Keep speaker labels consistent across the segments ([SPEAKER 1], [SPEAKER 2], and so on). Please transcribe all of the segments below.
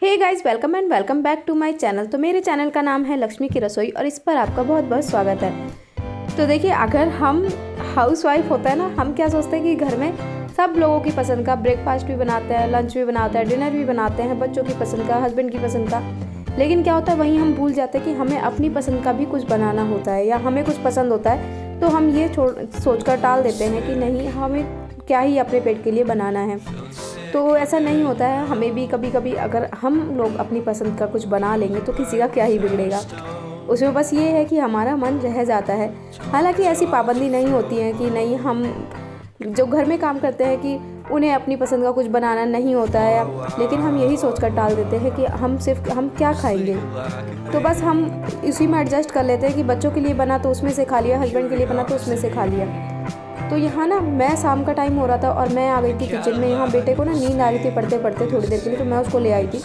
[SPEAKER 1] Hey guys, welcome and welcome back to my channel. तो मेरे channel का नाम है लक्ष्मी की रसोई और इस पर आपका बहुत बहुत स्वागत है। तो देखिए, अगर हम हाउसवाइफ होता है ना, हम क्या सोचते हैं कि घर में सब लोगों की पसंद का ब्रेकफास्ट भी बनाते हैं, लंच भी बनाते हैं, डिनर भी बनाते हैं, बच्चों की पसंद का, हस्बैंड की पसंद का। लेकिन क्या होता है, वहीं हम भूल जाते हैं कि हमें अपनी पसंद का भी कुछ बनाना होता है, या हमें कुछ पसंद होता है तो हम ये सोच कर टाल देते हैं कि नहीं, हमें क्या ही अपने पेट के लिए बनाना है। तो ऐसा नहीं होता है। हमें भी कभी कभी अगर हम लोग अपनी पसंद का कुछ बना लेंगे तो किसी का क्या ही बिगड़ेगा। उसमें बस ये है कि हमारा मन रह जाता है। हालांकि ऐसी पाबंदी नहीं होती है कि नहीं, हम जो घर में काम करते हैं कि उन्हें अपनी पसंद का कुछ बनाना नहीं होता है, लेकिन हम यही सोच कर टाल देते हैं कि हम क्या खाएंगे। तो बस हम इसी में एडजस्ट कर लेते हैं कि बच्चों के लिए बना तो उसमें से खा लिया, हस्बैंड के लिए बना तो उसमें से खा लिया। तो यहाँ ना, मैं शाम का टाइम हो रहा था और मैं आ गई थी किचन में। यहाँ बेटे को ना नींद आ रही थी पढ़ते पढ़ते थोड़ी देर के लिए, तो मैं उसको ले आई थी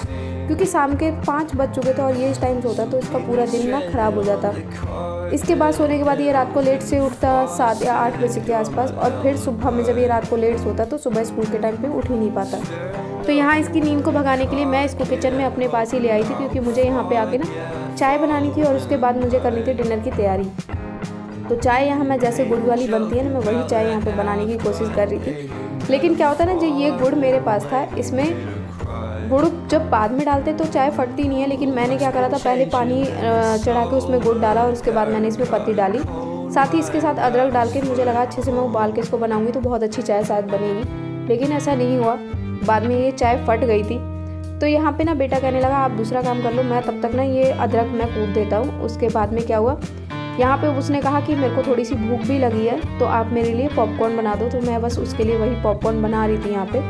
[SPEAKER 1] क्योंकि शाम के 5 बज चुके थे और ये इस टाइम सोता तो इसका पूरा दिन ना ख़राब हो जाता। इसके बाद सोने के बाद ये रात को लेट से उठता 7 या 8 बजे के आसपास, और फिर सुबह में जब ये रात को लेट सोता तो सुबह स्कूल के टाइम पे उठ ही नहीं पाता। तो यहाँ इसकी नींद को भगाने के लिए मैं इसको किचन में अपने पास ही ले आई थी, क्योंकि मुझे यहाँ पे आके ना चाय बनानी थी और उसके बाद मुझे करनी थी डिनर की तैयारी। तो चाय यहाँ मैं जैसे गुड़ वाली बनती है ना, मैं वही चाय यहाँ पे बनाने की कोशिश कर रही थी। लेकिन क्या होता है ना, जो ये गुड़ मेरे पास था, इसमें गुड़ जब बाद में डालते तो चाय फटती नहीं है। लेकिन मैंने क्या करा था, पहले पानी चढ़ा के उसमें गुड़ डाला और उसके बाद मैंने इसमें पत्ती डाली, साथ ही इसके साथ अदरक डाल के मुझे लगा अच्छे से मैं उबाल के इसको बनाऊँगी तो बहुत अच्छी चाय शायद बनेगी। लेकिन ऐसा नहीं हुआ, बाद में ये चाय फट गई थी। तो यहाँ पे ना बेटा कहने लगा आप दूसरा काम कर लो, मैं तब तक ना ये अदरक मैं कूट देता हूँ। उसके बाद में क्या हुआ, यहाँ पे उसने कहा कि मेरे को थोड़ी सी भूख भी लगी है तो आप मेरे लिए पॉपकॉर्न बना दो। तो मैं बस उसके लिए वही पॉपकॉर्न बना रही थी यहाँ पे।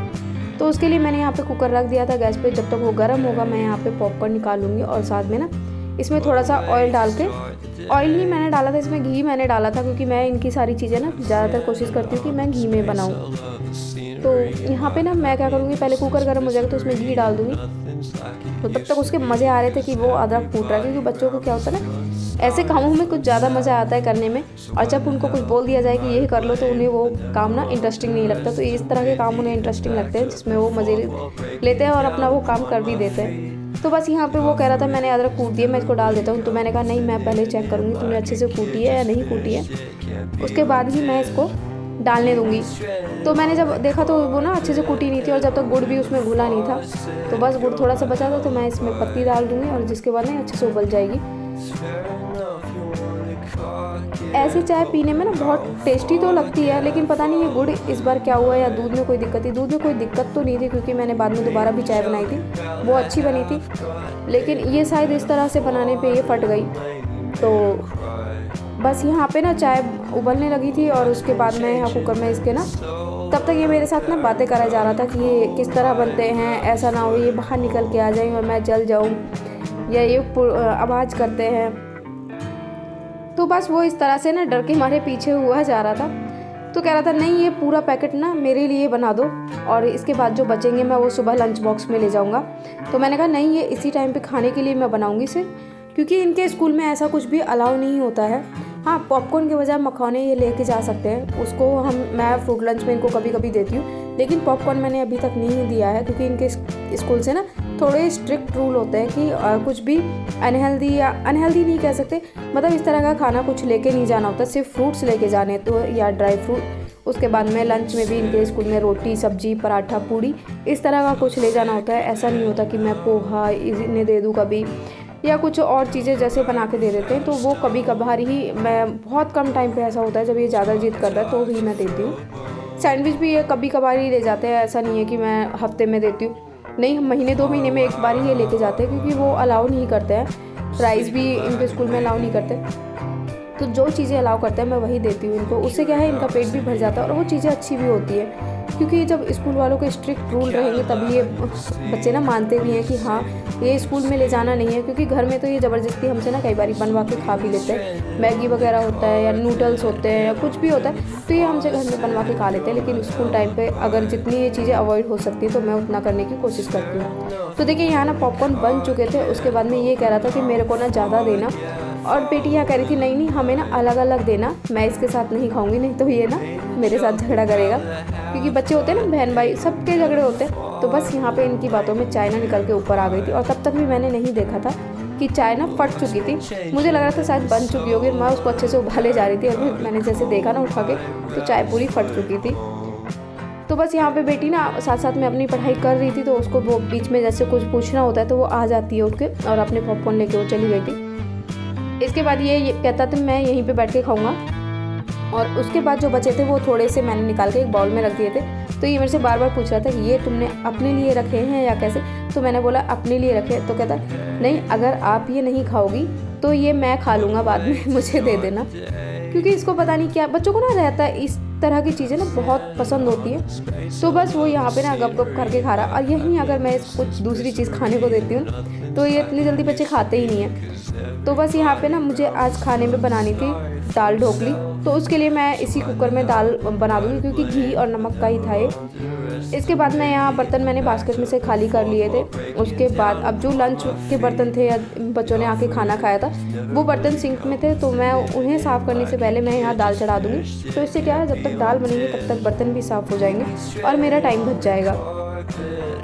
[SPEAKER 1] तो उसके लिए मैंने यहाँ पे कुकर रख दिया था गैस पे। जब तक वो गर्म होगा मैं यहाँ पे पॉपकॉर्न निकालूंगी, और साथ में ना इसमें थोड़ा सा ऑयल डाल के, ऑयल ही मैंने डाला था, इसमें घी मैंने डाला था, क्योंकि मैं इनकी सारी चीज़ें ना ज़्यादातर कोशिश करती हूँ कि मैं घी में बनाऊँ। तो यहाँ पे ना मैं क्या करूँगी, पहले कुकर गर्म हो जाएगा तो उसमें घी डाल दूँगी। तो तब तक उसके मज़े आ रहे थे कि वो अदरक फूट रहा है, क्योंकि बच्चों को क्या होता है ना, ऐसे कामों में कुछ ज़्यादा मज़ा आता है करने में। और जब उनको कुछ बोल दिया जाए कि ये कर लो तो उन्हें वो काम ना इंटरेस्टिंग नहीं लगता। तो इस तरह के काम उन्हें इंटरेस्टिंग लगते हैं जिसमें वो मज़े लेते हैं और अपना वो काम कर भी देते हैं। तो बस यहाँ पे वो कह रहा था मैंने अदरक कूट दिया, मैं इसको डाल देता हूँ। तो मैंने कहा नहीं, मैं पहले चेक करूँगी तूने अच्छे से कूटी है या नहीं कूटी है, उसके बाद ही मैं इसको डालने दूँगी। तो मैंने जब देखा तो वो ना अच्छे से कूटी नहीं थी, और जब तक गुड़ भी उसमें घुला नहीं था, तो बस गुड़ थोड़ा सा बचा था तो मैं इसमें पत्ती डाल दूँगी, और जिसके बाद ना अच्छे से उबल जाएगी। ऐसी चाय पीने में ना बहुत टेस्टी तो लगती है, लेकिन पता नहीं ये गुड़ इस बार क्या हुआ, या दूध में कोई दिक्कत थी। दूध में कोई दिक्कत तो नहीं थी, क्योंकि मैंने बाद में दोबारा भी चाय बनाई थी, वो अच्छी बनी थी। लेकिन ये शायद इस तरह से बनाने पे ये फट गई। तो बस यहाँ पे ना चाय उबलने लगी थी, और उसके बाद मैं यहाँ कुकर में इसके ना, तब तक ये मेरे साथ ना बातें करा जा रहा था कि ये किस तरह बनते हैं, ऐसा ना हो ये बाहर निकल के आ जाए और मैं जल जाऊँ, या ये आवाज़ करते हैं। तो बस वो इस तरह से ना डर के मारे पीछे हुआ जा रहा था। तो कह रहा था नहीं, ये पूरा पैकेट ना मेरे लिए बना दो, और इसके बाद जो बचेंगे मैं वो सुबह लंच बॉक्स में ले जाऊंगा। तो मैंने कहा नहीं, ये इसी टाइम पे खाने के लिए मैं बनाऊंगी सिर्फ, क्योंकि इनके स्कूल में ऐसा कुछ भी अलाउ नहीं होता है। हाँ, पॉपकॉर्न के बजाय मखाने ये लेके जा सकते हैं, उसको मैं फ्रूट लंच में इनको कभी कभी देती हूँ। लेकिन पॉपकॉर्न मैंने अभी तक नहीं दिया है, क्योंकि इनके स्कूल से ना थोड़े स्ट्रिक्ट रूल होते हैं कि कुछ भी अनहेल्दी, या अनहेल्दी नहीं कह सकते, मतलब इस तरह का खाना कुछ लेके नहीं जाना होता, सिर्फ फ्रूट्स लेके जाने तो, या ड्राई फ्रूट। उसके बाद में लंच में भी इनके स्कूल में रोटी सब्जी पराठा पूड़ी इस तरह का कुछ ले जाना होता है। ऐसा नहीं होता कि मैं पोहा इन्हें दे दूँ कभी, या कुछ और चीज़ें जैसे बना के दे देते हैं। तो वो कभी कभार ही, मैं बहुत कम टाइम पे ऐसा होता है जब ये ज़्यादा जिद करता है तो ही मैं देती हूँ। सैंडविच भी ये कभी कभार ही ले जाते हैं, ऐसा नहीं है कि मैं हफ्ते में देती हूँ, नहीं, महीने 2 महीने में एक बार ही ये लेके जाते हैं, क्योंकि वो अलाउ नहीं करते हैं। राइस भी इनके स्कूल में अलाउ नहीं करते। तो जो चीज़ें अलाउ करते हैं मैं वही देती हूँ इनको। उससे क्या है, इनका पेट भी भर जाता है और वो चीज़ें अच्छी भी होती है, क्योंकि जब स्कूल वालों के स्ट्रिक्ट रूल रहेंगे तभी ये बच्चे ना मानते भी हैं कि हाँ, ये स्कूल में ले जाना नहीं है। क्योंकि घर में तो ये ज़बरदस्ती हमसे ना कई बार बनवा के खा भी लेते हैं, मैगी वगैरह होता है या नूडल्स होते हैं या कुछ भी होता है, तो ये हमसे घर में बनवा के खा लेते हैं। लेकिन स्कूल टाइम पे अगर जितनी ये चीज़ें अवॉइड हो सकती है तो मैं उतना करने की कोशिश करती हूँ। तो देखिए, यहाँ ना पॉपकॉर्न बन चुके थे। उसके बाद में ये कह रहा था कि मेरे को ना ज़्यादा देना, और बेटी यहाँ कह रही थी नहीं हमें ना अलग अलग देना, मैं इसके साथ नहीं खाऊंगी, नहीं तो ये ना मेरे साथ झगड़ा करेगा, क्योंकि बच्चे होते हैं ना, बहन भाई सबके झगड़े होते हैं। तो बस यहाँ पे इनकी बातों में चाय ना निकल के ऊपर आ गई थी, और तब तक भी मैंने नहीं देखा था कि चाय ना फट चुकी थी। मुझे लग रहा था शायद बन चुकी होगी, मैं उसको अच्छे से उबाले जा रही थी, और मैंने जैसे देखा ना उठा के, तो चाय पूरी फट चुकी थी। तो बस यहाँ पे बेटी ना साथ साथ में अपनी पढ़ाई कर रही थी, तो उसको वो बीच में जैसे कुछ पूछना होता है तो वो आ जाती है उठ के, और अपने पॉपकॉर्न लेके वो चली गई थी। इसके बाद ये कहता था मैं यहीं पे बैठ के खाऊंगा, और उसके बाद जो बचे थे वो थोड़े से मैंने निकाल के एक बाउल में रख दिए थे। तो ये मेरे से बार बार पूछ रहा था कि ये तुमने अपने लिए रखे हैं या कैसे, तो मैंने बोला अपने लिए रखे। तो कहता नहीं, अगर आप ये नहीं खाओगी तो ये मैं खा लूँगा बाद में, मुझे दे देना। क्योंकि इसको पता नहीं क्या बच्चों को ना रहता है, इस तरह की चीज़ें ना बहुत पसंद होती है। तो बस वो यहाँ पे ना गप गप करके खा रहा, और यहीं अगर मैं इसको कुछ दूसरी चीज़ खाने को देती हूँ तो ये इतनी जल्दी बच्चे खाते ही नहीं हैं। तो बस यहाँ पे ना मुझे आज खाने में बनानी थी दाल ढोकली, तो उसके लिए मैं इसी कुकर में दाल बना दूँगी, क्योंकि घी और नमक का ही था ये। इसके बाद मैं यहाँ बर्तन मैंने बास्केट में से खाली कर लिए थे। उसके बाद अब जो लंच के बर्तन थे या बच्चों ने आके खाना खाया था वो बर्तन सिंक में थे, तो मैं उन्हें साफ़ करने से पहले मैं यहाँ दाल चढ़ा दूँगी। तो इससे क्या है, जब तक दाल बनेगी तब तक बर्तन भी साफ़ हो जाएंगे और मेरा टाइम बच जाएगा।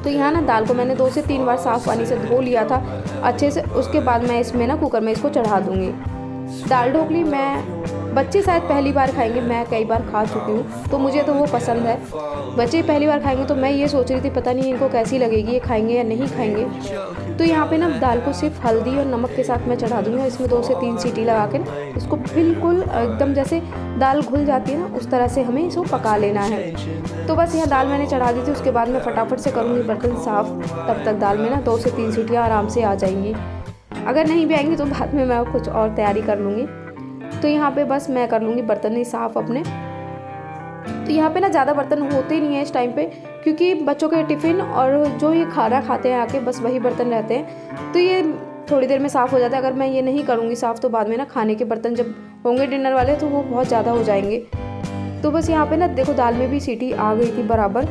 [SPEAKER 1] तो यहाँ ना दाल को मैंने 2 से 3 बार साफ़ पानी से धो लिया था अच्छे से। उसके बाद मैं इसमें ना कुकर में इसको चढ़ा दूँगी। दाल ढोकली बच्चे शायद पहली बार खाएंगे, मैं कई बार खा चुकी हूँ तो मुझे तो वो पसंद है। बच्चे पहली बार खाएंगे तो मैं ये सोच रही थी पता नहीं इनको कैसी लगेगी, ये खाएंगे या नहीं खाएंगे। तो यहाँ पे ना दाल को सिर्फ हल्दी और नमक के साथ मैं चढ़ा दूँगी, और इसमें 2 से 3 सीटी लगा के ना इसको बिल्कुल एकदम जैसे दाल घुल जाती है ना उस तरह से हमें इसको पका लेना है। तो बस यहाँ दाल मैंने चढ़ा दी थी। उसके बाद मैं फटाफट से करूँगी बर्तन साफ़, तब तक दाल में ना 2 से 3 सीटियाँ आराम से आ जाएंगी। अगर नहीं भी आएंगी तो बाद में मैं कुछ और तैयारी कर लूँगी। तो यहाँ पे बस मैं कर लूँगी बर्तन ही साफ़ अपने। तो यहाँ पे ना ज़्यादा बर्तन होते ही नहीं है इस टाइम पे, क्योंकि बच्चों के टिफ़िन और जो ये खाना खाते हैं आके बस वही बर्तन रहते हैं, तो ये थोड़ी देर में साफ़ हो जाता है। अगर मैं ये नहीं करूँगी साफ़ तो बाद में ना खाने के बर्तन जब होंगे डिनर वाले तो वो बहुत ज़्यादा हो जाएंगे। तो बस यहाँ पे ना देखो दाल में भी सीटी आ गई थी बराबर।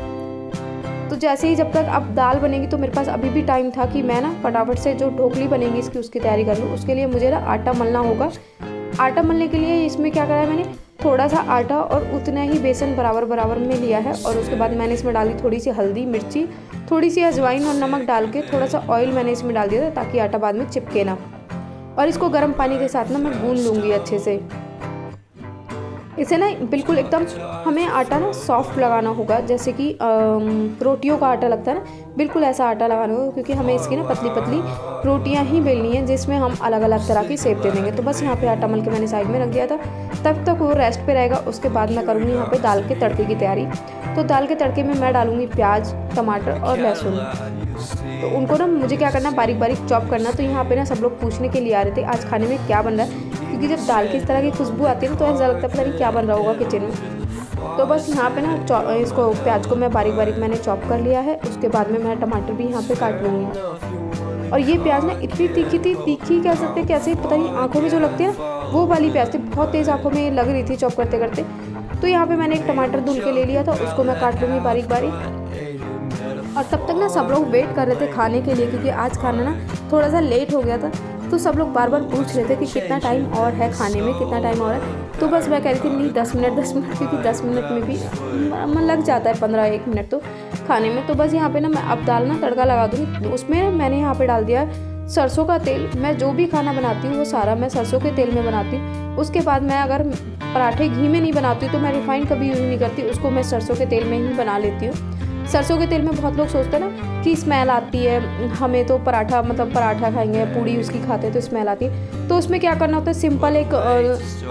[SPEAKER 1] तो जैसे ही जब तक अब दाल बनेगी तो मेरे पास अभी भी टाइम था कि मैं ना फटाफट से जो ढोकली बनेगी इसकी उसकी तैयारी कर लूँ। उसके लिए मुझे ना आटा मलना होगा। आटा मलने के लिए इसमें क्या करा है, मैंने थोड़ा सा आटा और उतना ही बेसन बराबर बराबर में लिया है। और उसके बाद मैंने इसमें डाली थोड़ी सी हल्दी, मिर्ची, थोड़ी सी अजवाइन और नमक डाल के थोड़ा सा ऑयल मैंने इसमें डाल दिया था ताकि आटा बाद में चिपके ना। और इसको गर्म पानी के साथ ना मैं गूंद लूँगी अच्छे से। इसे ना बिल्कुल एकदम हमें आटा ना सॉफ्ट लगाना होगा, जैसे कि रोटियों का आटा लगता है ना, बिल्कुल ऐसा आटा लगाना होगा, क्योंकि हमें इसकी ना पतली पतली रोटियां ही बेलनी है जिसमें हम अलग अलग तरह की शेप दे देंगे। तो बस यहाँ पे आटा मल के मैंने साइड में रख दिया था, तब तक वो रेस्ट पे रहेगा। उसके बाद मैं करूँगी यहाँ पे दाल के तड़के की तैयारी। तो दाल के तड़के में मैं डालूँगी प्याज, टमाटर और लहसुन। तो उनको ना मुझे क्या करना, बारीक बारीक चॉप करना। तो यहाँ पे ना सब लोग पूछने के लिए आ रहे थे आज खाने में क्या बन रहा है, क्योंकि जब दाल की इस तरह की खुशबू आती है ना तो ऐसा लगता है पता नहीं क्या बन रहा होगा किचन में। तो बस यहाँ पे ना इसको प्याज को मैं बारीक बारीक मैंने चॉप कर लिया है। उसके बाद में मैं टमाटर भी यहाँ पे काट लूँगी। और ये प्याज ना इतनी तीखी थी, तीखी कह सकते कैसे पता नहीं, आँखों में जो लगती है ना वो वाली प्याज थी, बहुत तेज़ आँखों में लग रही थी चॉप करते करते। तो यहाँ पे मैंने एक टमाटर धुल के ले लिया था, उसको मैं काट लूँगी बारीक बारीक। और तब तक ना सब लोग वेट कर रहे थे खाने के लिए, क्योंकि आज खाना ना थोड़ा सा लेट हो गया था। तो सब लोग बार बार पूछ रहे थे कि कितना टाइम और है खाने में, कितना टाइम और है। तो बस मैं कह रही थी नहीं 10 मिनट, क्योंकि 10 मिनट में भी मन लग जाता है, 15-1 मिनट तो खाने में। तो बस यहाँ पे ना मैं अब दाल ना तड़का लगा दूँगी। उसमें मैंने यहाँ पे डाल दिया सरसों का तेल। मैं जो भी खाना बनाती हूँ वो सारा मैं सरसों के तेल में बनाती हूँ। उसके बाद मैं अगर पराठे घी में नहीं बनाती हूँ तो मैं रिफाइंड कभी यूज़ नहीं करती, उसको मैं सरसों के तेल में ही बना लेती हूँ। सरसों के तेल में बहुत लोग सोचते हैं ना कि स्मेल आती है, हमें तो पराठा खाएंगे, पूड़ी उसकी खाते हैं तो स्मेल आती है। तो उसमें क्या करना होता है, सिंपल एक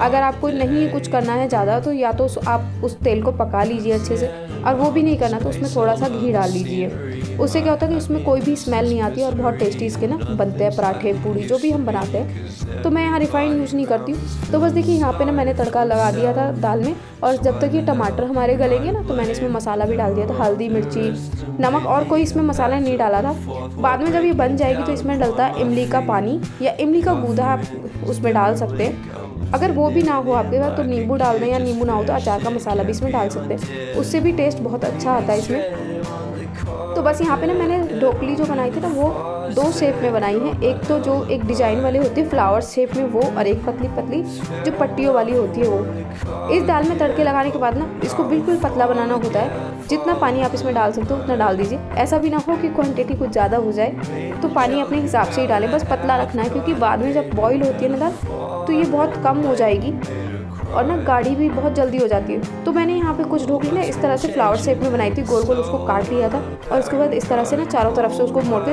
[SPEAKER 1] अगर आपको नहीं कुछ करना है ज़्यादा तो या तो आप उस तेल को पका लीजिए अच्छे से, और वो भी नहीं करना तो उसमें थोड़ा सा घी डाल लीजिए। उससे क्या होता है कि उसमें कोई भी स्मेल नहीं आती और बहुत टेस्टी इसके ना बनते हैं पराठे, पूड़ी जो भी हम बनाते हैं। तो मैं यहाँ रिफाइंड यूज़ नहीं करती हूँ। तो बस देखिए यहाँ पे ना मैंने तड़का लगा दिया था दाल में, और जब तक ये टमाटर हमारे गलेंगे ना तो मैंने इसमें मसाला भी डाल दिया था, हल्दी, मिर्ची, नमक, और कोई इसमें मसाला नहीं डाला था। बाद में जब ये बन जाएगी तो इसमें डलता है इमली का पानी या इमली का गूदा, आप उसमें डाल सकते हैं। अगर वो भी ना हो आपके पास तो नींबू डाल दें, या नींबू ना हो तो अचार का मसाला भी इसमें डाल सकते हैं, उससे भी टेस्ट बहुत अच्छा आता है इसमें। तो बस यहाँ पे ना मैंने ढोकली जो बनाई थी ना वो 2 शेप में बनाई है। एक तो जो एक डिजाइन वाली होती है फ्लावर शेप में वो, और एक पतली पतली जो पट्टियों वाली होती है वो। इस दाल में तड़के लगाने के बाद ना इसको बिल्कुल पतला बनाना होता है। जितना पानी आप इसमें डाल सकते हो उतना डाल दीजिए। ऐसा भी ना हो कि क्वांटिटी कुछ ज़्यादा हो जाए, तो पानी अपने हिसाब से ही डालें, बस पतला रखना है, क्योंकि बाद में जब बॉईल होती है ना दाल तो ये बहुत कम हो जाएगी और ना गाढ़ी भी बहुत जल्दी हो जाती है। तो मैंने यहाँ पे कुछ ढोकली ना इस तरह से फ्लावर शेप में बनाई थी, गोल गोल उसको काट लिया था और उसके बाद इस तरह से ना चारों तरफ से उसको मोड़ के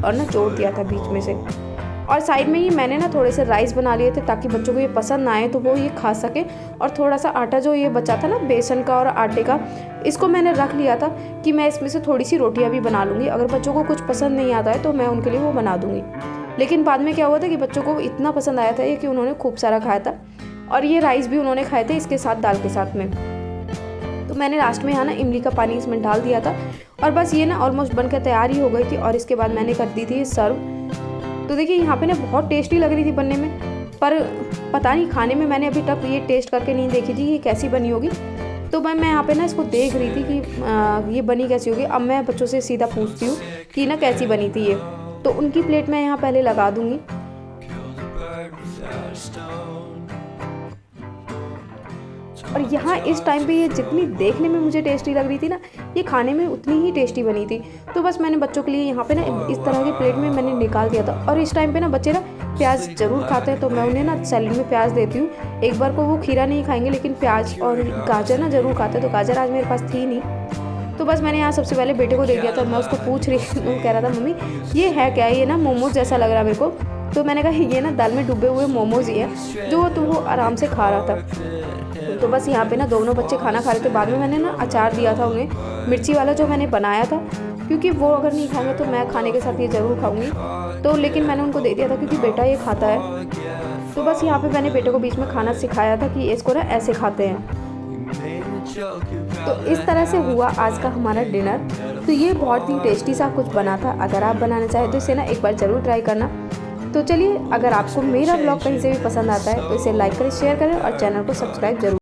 [SPEAKER 1] और ना जोड़ दिया था बीच में से। और साइड में ही मैंने ना थोड़े से राइस बना लिए थे ताकि बच्चों को ये पसंद ना आए तो वो ये खा सके। और थोड़ा सा आटा जो ये बचा था ना बेसन का और आटे का, इसको मैंने रख लिया था कि मैं इसमें से थोड़ी सी रोटियाँ भी बना लूँगी। अगर बच्चों को कुछ पसंद नहीं आता है तो मैं उनके लिए वो बना दूँगी। लेकिन बाद में क्या हुआ था कि बच्चों को इतना पसंद आया था ये कि उन्होंने खूब सारा खाया था, और ये राइस भी उन्होंने खाए थे इसके साथ, दाल के साथ में। तो मैंने लास्ट में यहाँ ना इमली का पानी इसमें डाल दिया था और बस ये ना ऑलमोस्ट बनकर तैयार ही हो गई थी। और इसके बाद मैंने कर दी थी सर्व। तो देखिए यहाँ पे ना बहुत टेस्टी लग रही थी बनने में, पर पता नहीं खाने में मैंने अभी तक ये टेस्ट करके नहीं देखी थी ये कैसी बनी होगी। तो मैं यहाँ पे ना इसको देख रही थी कि ये बनी कैसी होगी। अब मैं बच्चों से सीधा पूछती हूँ कि ना कैसी बनी थी ये। तो उनकी प्लेट मैं यहाँ पहले लगा दूँगी। और यहाँ इस टाइम पे ये जितनी देखने में मुझे टेस्टी लग रही थी ना, ये खाने में उतनी ही टेस्टी बनी थी। तो बस मैंने बच्चों के लिए यहाँ पे ना इस तरह की प्लेट में मैंने निकाल दिया था। और इस टाइम पे ना बच्चे ना प्याज ज़रूर खाते हैं, तो मैं उन्हें ना सैलेड में प्याज देती हूँ। एक बार को वो खीरा नहीं खाएंगे लेकिन प्याज और गाजर ना ज़रूर खाते हैं, तो गाजर आज मेरे पास थी नहीं। तो बस मैंने यहाँ सबसे पहले बेटे को दे दिया था। मैं उसको पूछ रही वो कह रहा था मम्मी ये है क्या, ये ना मोमोज जैसा लग रहा है मेरे को। तो मैंने कहा ये ना दाल में डूबे हुए मोमोज ही है, जो तो वो आराम से खा रहा था। तो बस यहाँ पे ना दोनों बच्चे खाना खा रहे थे। बाद में मैंने ना अचार दिया था उन्हें, मिर्ची वाला जो मैंने बनाया था, क्योंकि वो अगर नहीं खाएंगे तो मैं खाने के साथ ये ज़रूर खाऊंगी। तो लेकिन मैंने उनको दे दिया था क्योंकि बेटा ये खाता है। तो बस यहाँ पे मैंने बेटे को बीच में खाना सिखाया था कि इसको ना ऐसे खाते हैं। तो इस तरह से हुआ आज का हमारा डिनर। तो ये बहुत ही टेस्टी सा कुछ बना था। अगर आप बनाना चाहें तो इसे ना एक बार ज़रूर ट्राई करना। तो चलिए, अगर आपको मेरा ब्लॉग कहीं से भी पसंद आता है तो इसे लाइक करें, शेयर करें और चैनल को सब्सक्राइब जरूर